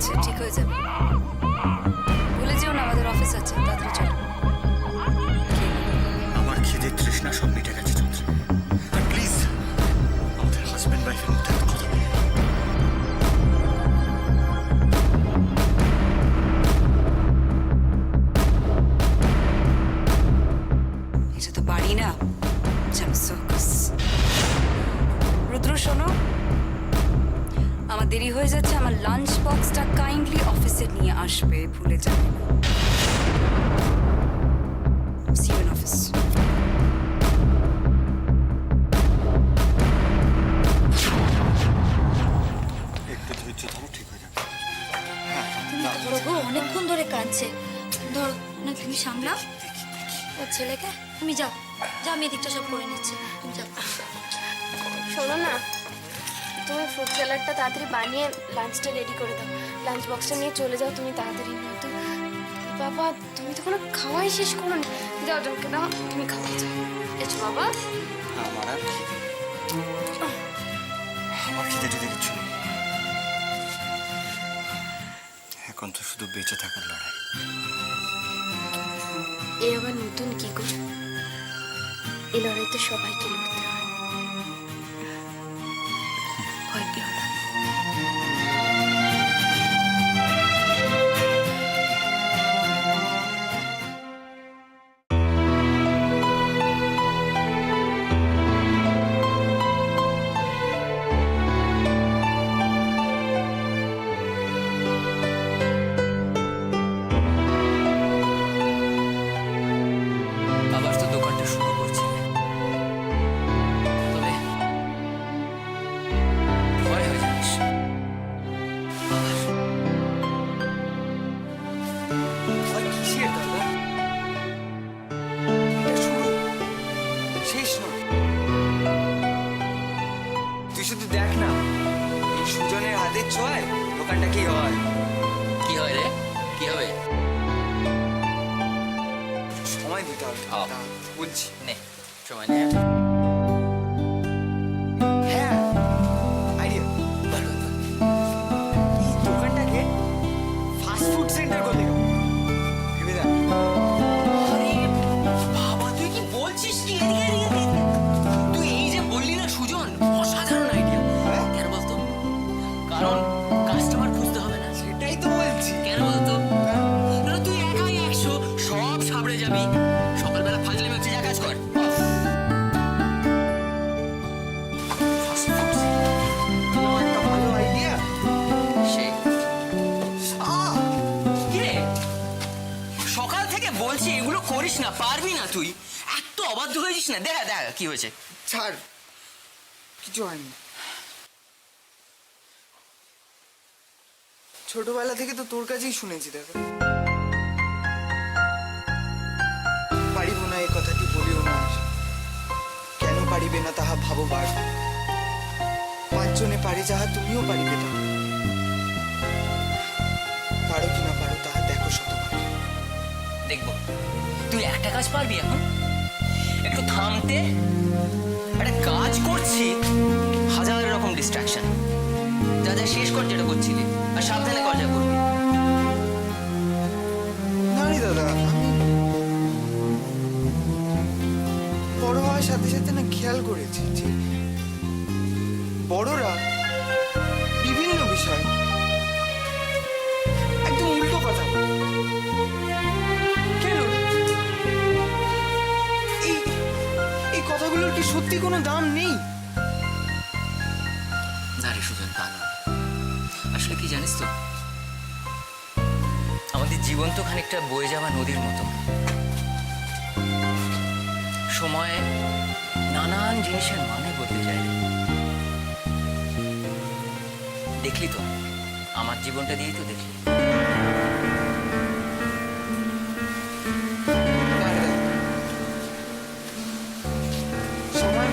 আছে, ঠিক হয়ে যাবে। ভুলে যেও না, আমাদের অফিস আছে, তাড়াতাড়ি চলো। আমার খিদে তৃষ্ণা সব মিটে গেছে চন্দ্র। আর প্লিজ আমাদের হাজব্যান্ড ওয়াইফের মধ্যে একটা কথা বলো। এটা তো বাড়ি না, যেন সার্কাস। রুদ্র শোনো, আমার দেরি হয়ে যাচ্ছে, আমার লাঞ্চ বক্সটা কাইন্ডলি অফিসে নিয়ে আসবে, ভুলে যাবে না। See you in office. একটু ধৈর্য ধরো, ঠিক হয়ে যাবে। তুমি ধরো গো, অনেকক্ষণ ধরে কাঁদছে। ধরো না, তুমি সামলাও ওর ছেলেকে। তুমি যাও যাও, আমি এদিকটা সব করে নিচ্ছি, তুমি যাও। শোনো না, তুমি ফ্রুট স্যালাডটা তাড়াতাড়ি বানিয়ে লাঞ্চটা রেডি করে দাও। লাঞ্চ বক্সটা নিয়ে চলে যাও তুমি তাড়াতাড়ি নিয়ে। তো বাবা, তুমি তো কোনো খাওয়াই শেষ করো না। যাও জনকে দাও, তুমি খাওয়া যাও। এসো বাবা। আমার আর খিদে, আমার খিদে টিদে কিচ্ছু নেই। এখন তো শুধু বেঁচে থাকার লড়াই। এ আবার নতুন কি গো? এই লড়াই তো সবাইকে লড়তে হয়। ভয় পেও না। আবার তো দোকানটা শুরু করছিলে, তবে ভয় হয়ে জানিস। ভয় কিসের দাদা? এটা শুরু, শেষ নয়। তুই শুধু দেখ না, এই সুজনের হাতের ছোঁয়ায় দোকানটা কি হয়। কি হয় রে? কি হবে? সময় দিতে হবে, আও। দাঁড়া, বলছি। নে, সময় নে। হ্যাঁ, আইডিয়া। এই দোকানটাকে ফাস্ট ফুড সেন্টার করলে কেমন? ভেবে দেখ। আরে বাবা, তুই কি বলছিস কি? এদিকে, এদিকে, এদিকে। তুই এই যে বললি না সুজন, অসাধারণ আইডিয়া। হ্যাঁ? কেন বলতো? কারণ কাস্টমার খুঁজতে হবে না। সেটাই তো বলছি। কেন বলতো? কারণ তুই একাই 100 সব সাবড়ে যাবি। সকালবেলা ফাজলামি হচ্ছে, যা কাজ কর। ফাস্ট ফুড একটা ভালো আইডিয়া। সেই কিরে, সকাল থেকে বলছি এগুলো করিস না, পারবি না তুই। এত অবাধ্য হয়েছিস না। দেখা দেখা কি হয়েছে। ছাড়, কিছু হয়নি। ছোটবেলা থেকে তো তোর কাছেই শুনেছি দাদা, পারিব না এই কথাটি বলিও না আজ। কেন পারিবে না তাহা ভাবো বার, পাঁচজনে পারে যাহা তুমিও পারিবে তা। পারো কি না পারো তাহা দেখো শতবার। দেখবো তুই একটা কাজ পারবি এখন। একটু থামতে, একটা কাজ করছি, হাজার রকম ডিস্ট্রাকশন। যা যা শেষ কর যেটা করছিলি, আর সাবধানে কর যা করবি। না রে দাদা, আমি বড় হওয়ার সাথে সাথে না খেয়াল করেছি যে বড়রা বিভিন্ন বিষয় একদম উল্টো কথা বলে। কেন? এই এই কথাগুলোর কি সত্যি কোনো দাম নেই? না রে সুজন, তা না। আসলে কি জানিস তো, আমাদের জীবন তো খানিকটা বয়ে যাওয়া নদীর মতো। সময়ে নানান জিনিসের মানে বদলে যায়। দেখলি তো, আমার জীবনটা দিয়েই তো দেখলি। না রে দাদা, সময়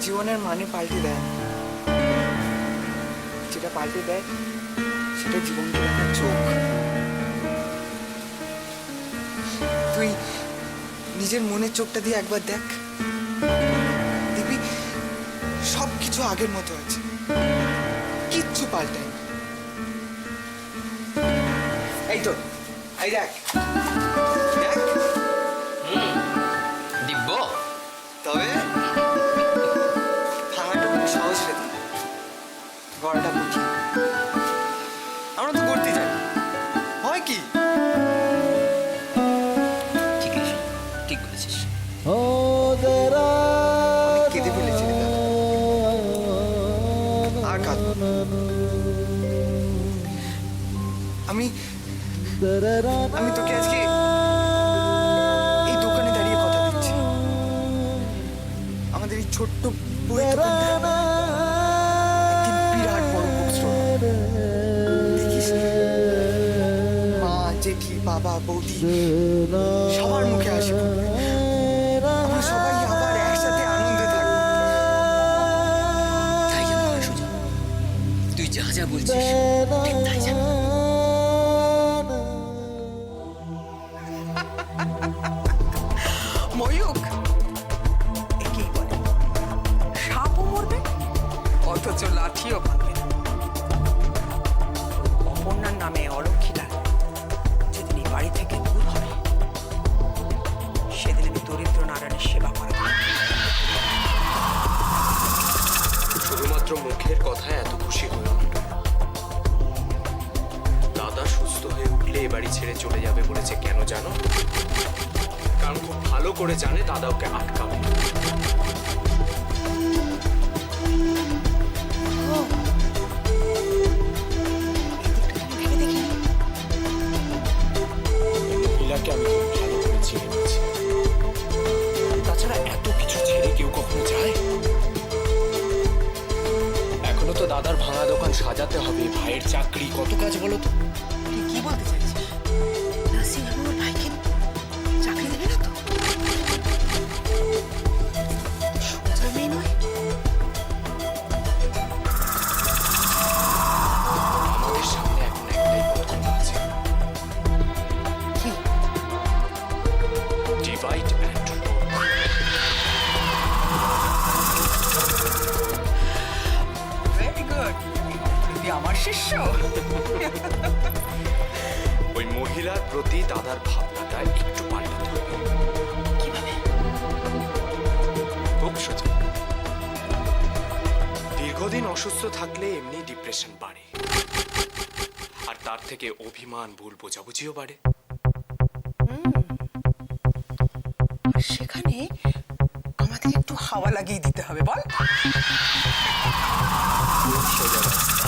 জীবনের মানে পাল্টে দেয় না। যেটা পাল্টে দেয় সেটা জীবনকে দেখার চোখ। তুই নিজের মনের চোখটা দিয়ে একবার দেখ, দেখবি সব কিছু আগের মতো আছে, কিচ্ছু পাল্টায় না। এই তো, এই দেখ দেখ। দিব্য তবে ভাঙাটা খুব সহজ খেতে, গড়াটা কঠিন। আমরা তো করতে যাই, হয় কি? ঠিক আছে, ঠিক বলেছিস। আমি কেঁদে ফেলেছি রে দাদা। আর কাঁদবো না। আমি তোকে আজকে এই দোকানে দাঁড়িয়ে কথা দিচ্ছি। আমাদের এই ছোট্ট বইয়ের দোকানটা একদিন বিরাট বড় বুক স্টোর হবে। দেখিস মা, জেঠি, বাবা, বৌদি সবার মুখে হাসি ফুটবে। আমরা সবাই আবার একসাথে আনন্দে থাকবো। তাই যেন হয় সুজা, তুই যা যা বলছিস ঠিক তাই যেন। ময়ূক একেই বলে সাপও মরবে অথচ লাঠিও ভাঙবে না। অপর্ণার নামে অলক্ষীলাল যেদিন এই বাড়ি থেকে দূর হবে সেদিন আমি দরিদ্র নারায়ণের সেবা করা শুধুমাত্র মুখের কথায় এত খুশি হলো না। দাদা সুস্থ হয়ে উঠলে এ বাড়ি ছেড়ে চলে যাবে বলেছে। কেন জানো? কারণ খুব ভালো করে জানে দাদা ওকে আটকাবে। মহিলাকে আমি খুব ভালো করে চিনে নিয়েছি। তাছাড়া এত কিছু ছেড়ে কেউ কখনো যায়? এখনো তো দাদার ভাঙা দোকান সাজাতে হবে, ভাইয়ের চাকরি, কত কাজ বলো তো। তুই কি বলতে চাইছিস? নার্সিংহোমে ওর ভাইকে চাকরি দেবে না তো? সোজা মেয়ে নয়। আমাদের সামনে এখন একটাই পথ খোলা আছে। কি? Divide and rule. Very good, তুই আমার শিষ্য। ওই মহিলার প্রতি দাদার ভাবনাটা একটু পাল্টাতে হবে। কিভাবে? খুব সোজা। দীর্ঘদিন অসুস্থ থাকলে এমনি ডিপ্রেশন বাড়ে, আর তার থেকে অভিমান, ভুল বোঝাবুঝিও বাড়ে। আর সেখানে আমাদের একটু হাওয়া লাগিয়ে দিতে হবে, বল। সোজা রাস্তা।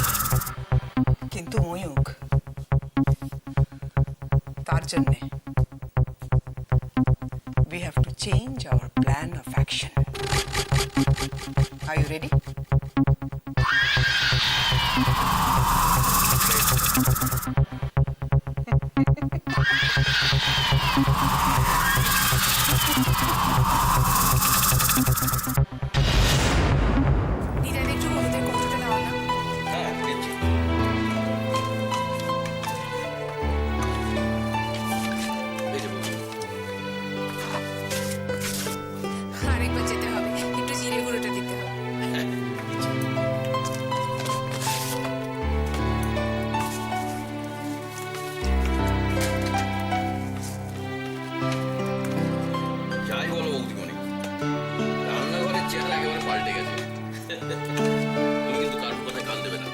কিন্তু ময়ূক, তার জন্যে we have to change our plan of action. Are you ready? আরেকবার যেতে হবে, একটু জিরে গুঁড়োটা দিতে হবে। যাই বলো বৌদিমণি, রান্নাঘরের চেহারা একেবারে পাল্টে গেছে। তুমি কিন্তু কার কথায় কান দেবে না।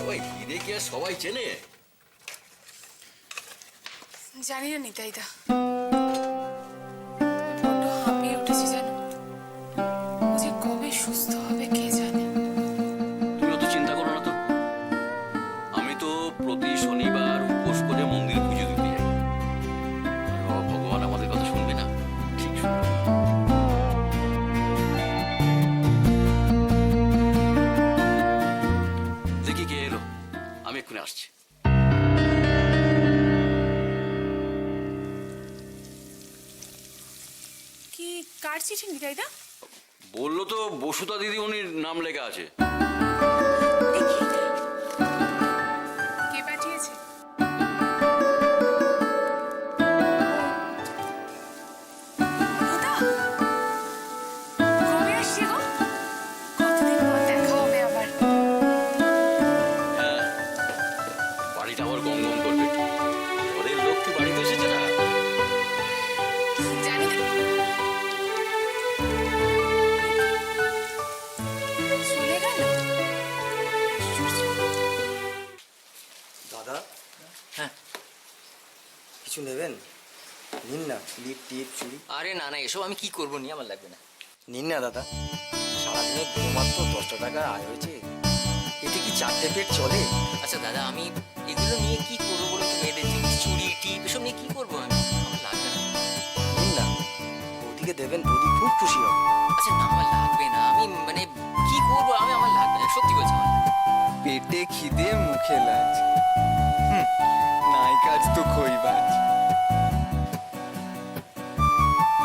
ওই হিরে কি আর সবাই চেনে? জানি না নিতাইদা, বড্ড হাঁপিয়ে উঠেছি জানো। ও যে কবে সুস্থ হবে কে জানে। তুমি অত চিন্তা করো না তো। আমি তো প্রতি শনিবার উপোস করে মন্দিরে পুজো দিতে যাই। ভগবান আমাদের কথা শুনবে না? ঠিক শুনবে। দেখি কে এলো, আমি এক্ষুনি আসছি। কি কার চিঠি নিতাইদা? বললো তো বসুতা দিদিমণির নাম লেখা আছে। দেখি কে পাঠিয়েছে। দাদা, কবে আসছে গো? কতদিন পর দেখা হবে আবার। হ্যাঁ, বাড়িটা আবার গম গম কিছু নেবেন? নিন না, ক্লিপ টিপ চুড়ি। আরে না না, এসব আমি কি করবো, নিয়ে আমার লাগবে না। নিন না দাদা, সারাদিনে মাত্র 10টা টাকা আয় হয়েছে, এতে কি 4টে পেট চলে? আচ্ছা দাদা, আমি এগুলো নিয়ে কি করবো বলুন তো? মেয়েদের জিনিস, চুড়ি টিপ এসব নিয়ে কি করবো আমি? আমার লাগবে না। নিন না, বৌদিকে দেবেন, বৌদি খুব খুশি হবে। আচ্ছা না, আমার লাগবে না। আমি মানে কি করবো আমি? আমার লাগবে না, সত্যি বলছি আমার লাগবে না। পেটে খিদে মুখে লাজ, নাই কাজ তো খইবাজ।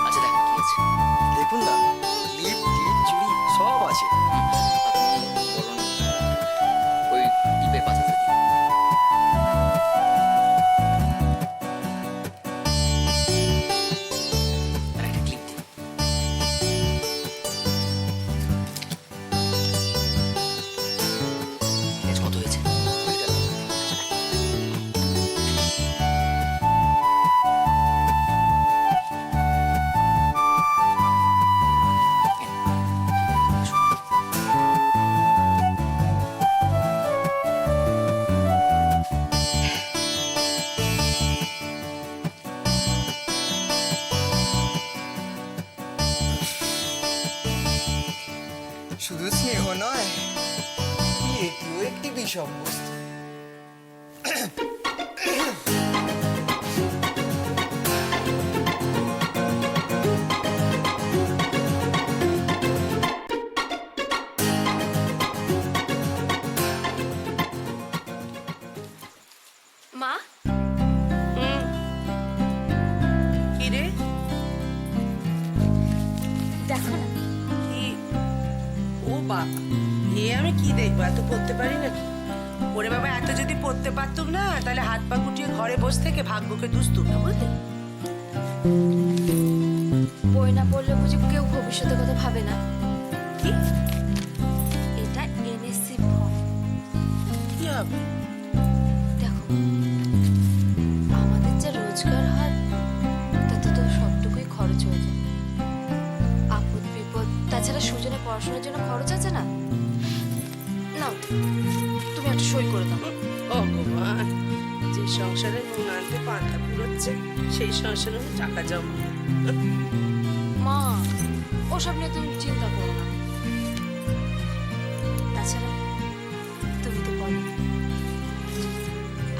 আচ্ছা দেখেন কি আছে। দেখুন না, ক্লিপ টিপ চুড়ি সব আছে। আপনি বলুন, ওই টিপের পাশাতে দিন। আর একটা ক্লিপ দিন। ঠিক আছে, কত হয়েছে? শুধু স্নেহ নয়, এটিও একটি বিষম বস্তু। মা, কি রে? দেখো না। কি? ও বাপ, এ আমি কি দেখবো? এত পড়তে পারি নাকি? ওরে বাবা, এত যদি পড়তে পারতুম না, তাহলে হাত পা গুটিয়ে ঘরে বসে থেকে ভাগ্যকে দুষতুম না, বুঝলি? বই না পড়লে বুঝি কেউ ভবিষ্যতের কথা ভাবে না? কি? এটা এনএসসি ফর্ম। কি হবে? দেখো, আমাদের যে রোজগার হয় তাতে তো সবটুকুই খরচ হয়ে যায়। আপদ বিপদ, তাছাড়া সুজনের পড়াশোনার জন্য খরচ আছে না? নাও, তুমি একটা সই করে দাও। ভগবান, যে সংসারে নুন আনতে পান্তা পুরোচ্ছে, সেই সংসারে টাকা জমা। মা, ওসব নিয়ে তুমি চিন্তা করো না। তাছাড়া তুমি তো বলো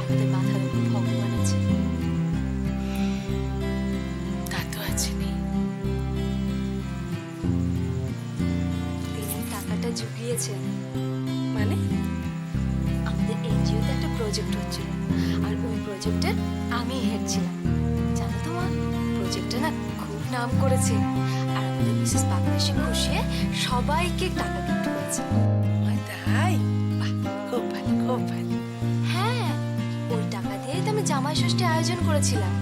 আমাদের মাথার উপর ভগবান আছে। তা তো আছে নেই। তিনি টাকাটা জুগিয়েছেন। মানে? আমাদের এনজিওতে একটা প্রজেক্ট হচ্ছিল, আর ওই প্রজেক্টের আমি হেড ছিলাম। জানো তো মা, প্রজেক্টটা না খুব নাম করেছে, আর আমাদের মিসেস পাকনা সিং খুশিয়ে সবাইকে টাকা গিফট করেছে। তাই? বাহ, খুব ভালো, খুব ভালো। হ্যাঁ, ওই টাকা দিয়েই তো আমি জামাই ষষ্ঠী আয়োজন করেছিলাম।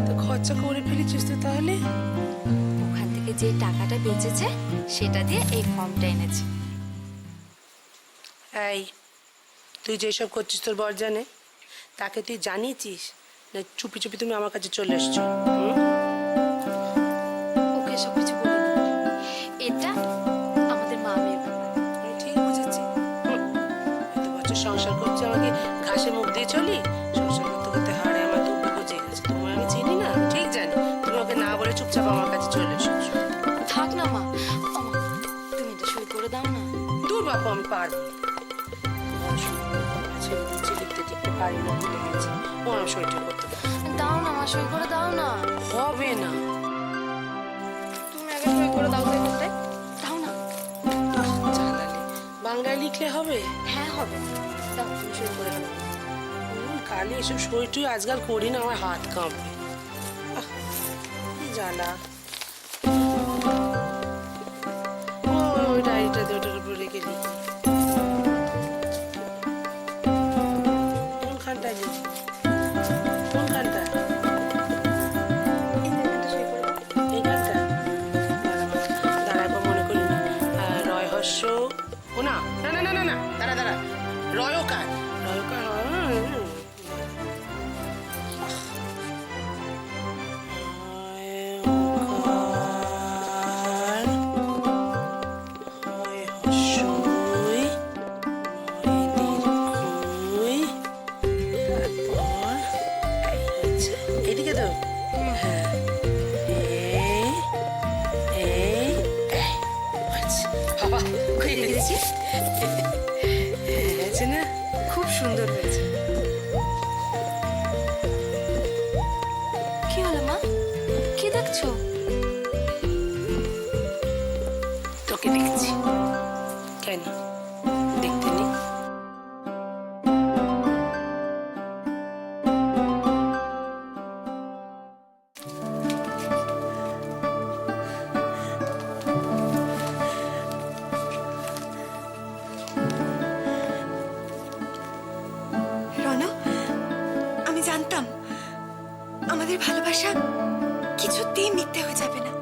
তো খরচা করে ফেলেছিস তো তাহলে? ওখান থেকে যে টাকাটা বেঁচেছে সেটা দিয়ে এই ফর্মটা এনেছি। এই, তুই যেসব করছিস তোর বর জানে? তাকে তুই জানিয়েছিস না চুপি চুপি তুমি আমার কাছে চলে এসছো? ওকে সব কিছু বলিনি, এটা আমাদের মা মেয়ের ব্যাপার। আমি ঠিক বুঝেছি। এত বছর সংসার করছি, আমাকে ঘাসে মুখ দিয়ে চলি? সংসার করতে করতে হাড়ে আমার দুটো বুঝে গেছে। তোমায় আমি চিনি না, আমি ঠিক জানি। তুমি ওকে না বলে চুপচাপ আমার কাছে চলে এসেছো। থাক না মা, ও মা, তুমি এটা সই করে দাও না। দূর বাপু, আমি পারবো না। লিখতে টিখতে পারি না, ভুলে গেছি। ও আমি সইটা করতে পারবো না। দাও না মা, সই করে দাও না। হবে না। তুমি আগে সই করে দাও তো এখানটায়। দাও না। জানালে বাংলায় লিখলে হবে? হ্যাঁ হবে, দাও তুমি সই করে দাও। কালি এসব সই টই আজকাল করি না, আমার হাত কাঁপবে। আহ, কি জ্বালা। ওই ডায়েরিটাতে ওটার উপর রেখে লিখি। কোনখানটায় লিখি? কোনখানটায়? এইখানটা? দাঁড়া, একবার মনে করি না। রয়হস্য, ও না না না না না না, দাঁড়া দাঁড়া, রয়কার, রয়কার। দেখেছি হয়েছে না, খুব সুন্দর হয়েছে। কি হলো মা, কি দেখছো? তোকে দেখছি। কেন দেখতে নেই? রণ, আমি জানতাম আমাদের ভালোবাসা কিছুতেই মিথ্যে হয়ে যাবে না।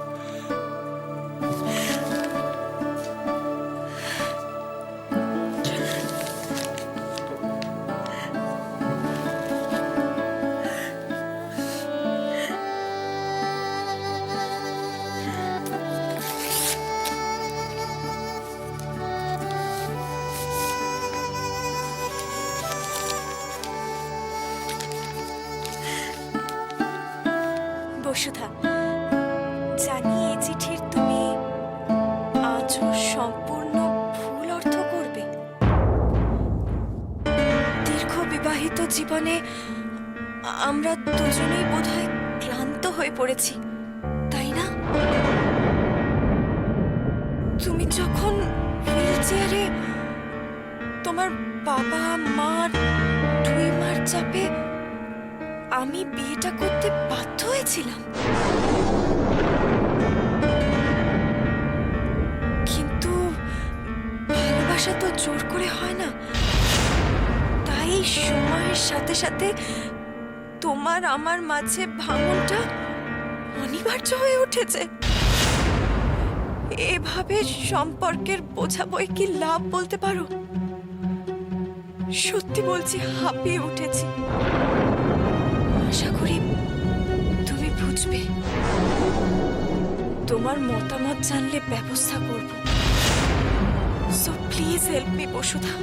বসুধা, জানি এই চিঠির তুমি আজও সম্পূর্ণ ভুল অর্থ করবে। দীর্ঘ বিবাহিত জীবনে আমরা দুজনেই বোধহয় ক্লান্ত হয়ে পড়েছি, তাই না? তুমি যখন হুইল চেয়ারে তোমার বাবা মা দুই মার চাপে আমি বিয়েটা করতে বাধ্য হয়েছিলাম, কিন্তু ভালোবাসা তো জোর করে হয় না। তাই সময়ের সাথে সাথে তোমার আমার মাঝে ভাঙনটা অনিবার্য হয়ে উঠেছে। এভাবে সম্পর্কের বোঝাবই কি লাভ বলতে পারো? সত্যি বলছি, হাঁপিয়ে উঠেছি। আশা করি তুমি বুঝবে। তোমার মতামত জানলে ব্যবস্থা করব। So please help me Basudha.